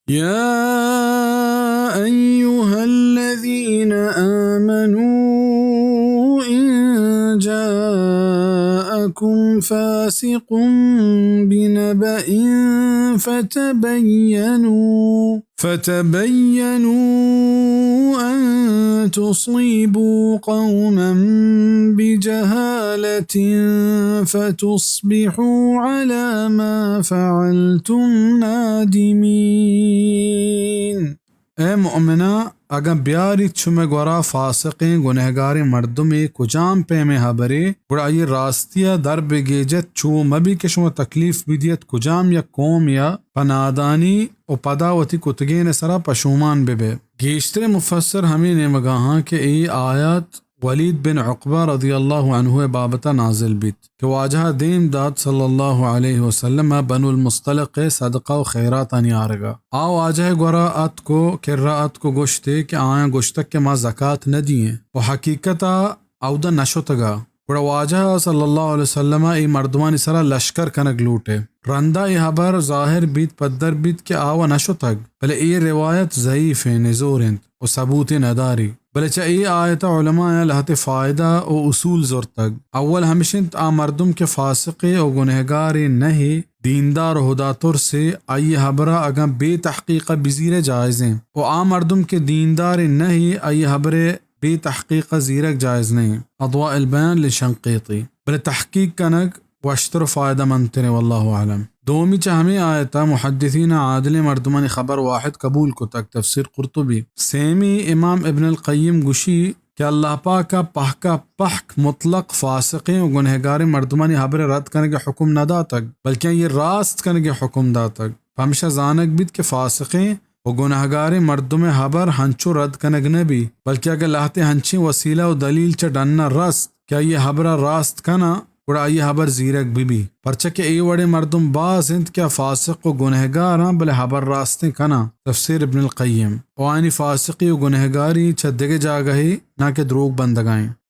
يا أيها الذين آمنوا إن جاءكم فاسق بنبأ فتبينوا أن تصيبوا قوما بجهالة فتصبحوا على ما فعلتم نادمين. اے مؤمنا اگر بیاری چمے گورا فاسقیں گنہگاری مردمی کجام پہ میں حبرے گڑا یہ راستیا در بگیجت چو مبی کے شما تکلیف بدیت کجام یا قوم یا پنادانی او پداوتی کتگین سرا پشومان بے گیشتر مفسر ہمیں نے مگاہاں کہ ای آیات ولید بن عقبہ رضی اللہ عنہ بابتا نازل بیت کہ واجہ دیم داد صلی اللہ علیہ وسلم بنو المصطلق صدقہ و خیرات آنی آرگا آو واجہ گورا ات کو کررات کو گوشتے کہ آیاں گوشتک کہ ما زکاة نہ دیئے و حقیقتا اودا نشتگا گوڑا واجہ صلی اللہ علیہ وسلم ای مردمانی سرا لشکر کنگ لوٹے رندہ ای حبر ظاہر بیت پدر بیت کہ آوا نشتگ بلے ای روایت ضعیف ہیں نزورند و ثبوت نداری بلے چا ای آیت علماء لہت فائدہ و اصول زورتگ اول ہمشنت مردم کے فاسقی و گنہگاری نہیں دیندار و ہداتر سے آئی حبرہ اگاں بے تحقیق بزیر جائزیں و مردم کے دیندار نہیں آئی حبرے بے تحقیق زیرک جائز نہیں اضواء البیان لشنقیطی بلے تحقیق کنگ واشتر فائدہ منتنے واللہ عالم دومی چا ہمیں آیتا محدثین عادل مردمان خبر واحد قبول کو تک تفسیر قرطبی سیمی امام ابن القیم گشی کہ اللہ پاک کا پحک مطلق فاسقیں و گنہگار مردمانی حبر رد کرنے کے حکم نہ دا تک بلکہ یہ راست کرنے کے حکم دا تک ہمیشہ زانک بیت کہ فاسقیں و گنہگار مردم حبر ہنچو رد کنگ نبی بلکہ اگر لاہتے ہنچی وسیلہ و دلیل چا ڈننا رست کیا یہ حبر راست کنا گوڑا یہ حبر زیرک بھی پرچہ ای وڑے مردم باز انت کیا فاسق و گنہگار ہاں بلے حبر راستیں کنا تفسیر ابن القیم وانی فاسقی و گنہگاری چھ دگے جاگہی نہ کہ دروگ بندگائیں